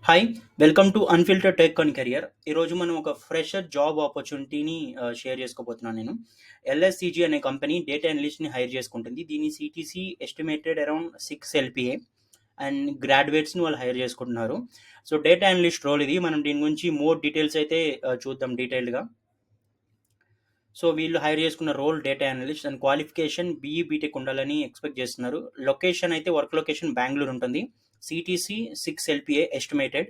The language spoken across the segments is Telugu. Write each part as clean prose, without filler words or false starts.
Hi! Welcome to unfiltered tech and career. ఈరోజు మనం ఒక ఫ్రెషర్ జాబ్ ఆపర్చునిటీని షేర్ చేసుకోబోతున్నాను నేను. ఎల్ఎస్‌సిజి అనే కంపెనీ డేటా అనలిస్ట్‌ని హైర్ చేసుకుంటుంది. దీని CTC estimated around 6 LPA and గ్రాడ్యుయేట్స్‌ని వాళ్ళు హైర్ చేసుకుంటున్నారు. సో, డేటా అనలిస్ట్ రోల్ ఇది. మనం దీని గురించి మోర్ డీటెయిల్స్ అయితే చూద్దాం డీటెయిల్డ్‌గా. సో, వీళ్ళు హైర్ చేసుకున్న role data analyst and qualification BE, BTech ఉండాలని ఎక్స్‌పెక్ట్ చేస్తున్నారు. లొకేషన్ అయితే వర్క్ లొకేషన్ బెంగుళూరు ఉంటుంది. CTC 6 LPA estimated.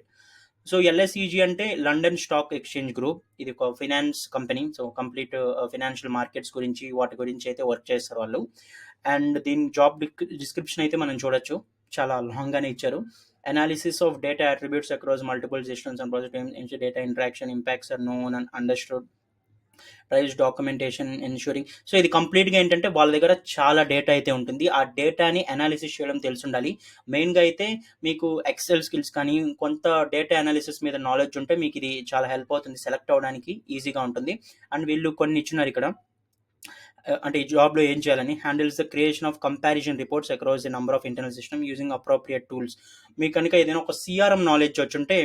So, LSEG అంటే లండన్ స్టాక్ ఎక్స్చేంజ్ గ్రూప్. ఇది ఒక finance company. So, complete financial markets గురించి వాటి గురించి అయితే వర్క్ చేస్తారు వాళ్ళు. అండ్ దీని జాబ్ డిస్క్రిప్షన్ అయితే మనం చూడొచ్చు. చాలా లాంగ్‌గానే ఇచ్చారు. Analysis of data attributes across multiple systems and project data interaction impacts are known and understood. Price documentation ensuring. So, ఇది కంప్లీట్‌గా ఏంటంటే వాళ్ళ దగ్గర చాలా డేటా అయితే ఉంటుంది. ఆ డేటాని అనాలిసిస్ చేయడం తెలిసుండాలి. మెయిన్‌గా అయితే మీకు ఎక్సెల్ స్కిల్స్ కానీ, కొంత డేటా అనాలిసిస్ మీద నాలెడ్జ్ ఉంటే మీకు ఇది చాలా హెల్ప్ అవుతుంది. సెలెక్ట్ అవ్వడానికి ఈజీగా ఉంటుంది. అండ్ వీళ్ళు కొన్ని ఇచ్చున్నారు ఇక్కడ. అంటే ఈ జాబ్‌లో ఏం చేయాలని handles the creation of comparison reports across the number of internal system using appropriate tools. మీకు కనుక ఏదైనా ఒక సీఆర్ఎం నాలెడ్జ్ వచ్చుంటే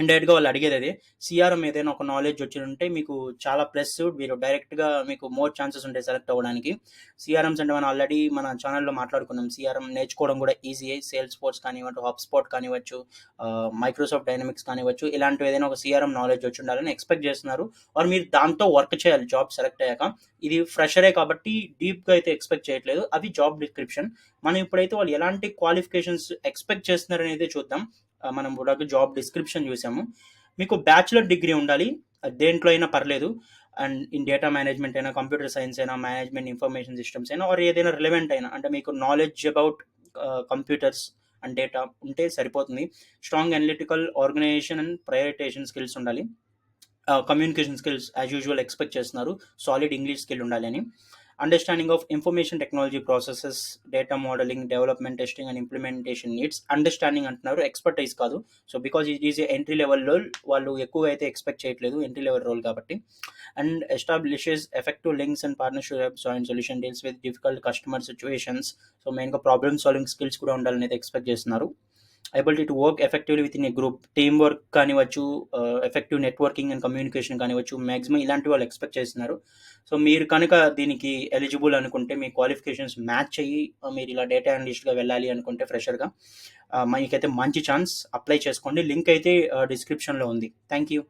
డైరెక్ట్‌గా వాళ్ళు అడిగేది అదే. సీఆర్ఎం ఏదైనా ఒక నాలెడ్జ్ వచ్చుంటే మీకు చాలా ప్లస్. మీరు డైరెక్ట్‌గా మీకు మోర్ ఛాన్సెస్ ఉంటాయి సెలెక్ట్ అవ్వడానికి. సీఆర్ఎమ్స్ అంటే మనం ఆల్రెడీ మన ఛానెల్‌లో మాట్లాడుకున్నాం. సీఆర్ఎం నేర్చుకోవడం కూడా ఈజీయే. సేల్స్ ఫోర్స్ కానివ్వండి, హబ్‌స్పాట్ కానివ్వచ్చు, మైక్రోసాఫ్ట్ డైనమిక్స్ కానివ్వచ్చు. ఇలాంటివి ఏదైనా ఒక సీఆర్ఎం నాలెడ్జ్ వచ్చి ఉండాలని ఎక్స్‌పెక్ట్ చేస్తున్నారు. ఆర్ మీరు దాంతో వర్క్ చేయాలి జాబ్ సెలెక్ట్ అయ్యాక. ఇది ఫ్రెషరే కాబట్టి డీప్‌గా అయితే ఎక్స్‌పెక్ట్ చేయట్లేదు. అది జాబ్ డిస్క్రిప్షన్. మనం ఇప్పుడైతే వాళ్ళు ఎలాంటి క్వాలిఫికేషన్స్ ఎక్స్‌పెక్ట్ చేస్తున్నారనేది చూద్దాం. మనం కూడా జాబ్ డిస్క్రిప్షన్ చూసాము. మీకు బ్యాచిలర్ డిగ్రీ ఉండాలి. దేంట్లో అయినా పర్లేదు. అండ్ ఇన్ డేటా మేనేజ్మెంట్ అయినా, కంప్యూటర్ సైన్స్ అయినా, మేనేజ్మెంట్ ఇన్ఫర్మేషన్ సిస్టమ్స్ అయినా, ఆర్ ఏదైనా రిలవెంట్ అయినా, అంటే మీకు knowledge about computers and data ఉంటే సరిపోతుంది. Strong analytical organisation and prioritisation skills ఉండాలి. Communication skills as usual expect చేస్తున్నారు. సాలిడ్ ఇంగ్లీష్ స్కిల్ ఉండాలి అని. Understanding of information technology processes, data modelling, development, testing and implementation needs. Understanding అంటున్నారు, ఎక్స్పర్టైజ్ కాదు. So because it is entry level role, వాళ్ళు ఎక్కువ అయితే ఎక్స్పెక్ట్ చేయట్లేదు ఎంట్రీ లెవెల్ రోల్ కాబట్టి. And establishes effective links and partnership joint solution deals with difficult customer situations. So మెయిన్గా ప్రాబ్లమ్ సాల్వింగ్ స్కిల్స్ కూడా ఉండాలని అయితే ఎక్స్పెక్ట్ చేస్తున్నారు. Ability to work effectively with in a group, team work కానివ్వచ్చు, ఎఫెక్టివ్ నెట్వర్కింగ్ అండ్ కమ్యూనికేషన్ కానివ్వచ్చు, మ్యాక్సిమం ఇలాంటి వాళ్ళు ఎక్స్పెక్ట్ చేస్తున్నారు. సో మీరు కనుక దీనికి ఎలిజిబుల్ అనుకుంటే, మీ క్వాలిఫికేషన్స్ మ్యాచ్ అయ్యి మీరు ఇలా డేటా అనలిస్ట్గా వెళ్ళాలి అనుకుంటే ఫ్రెషర్గా, మీకైతే మంచి ఛాన్స్. అప్లై చేసుకోండి. లింక్ అయితే డిస్క్రిప్షన్లో ఉంది. Thank you.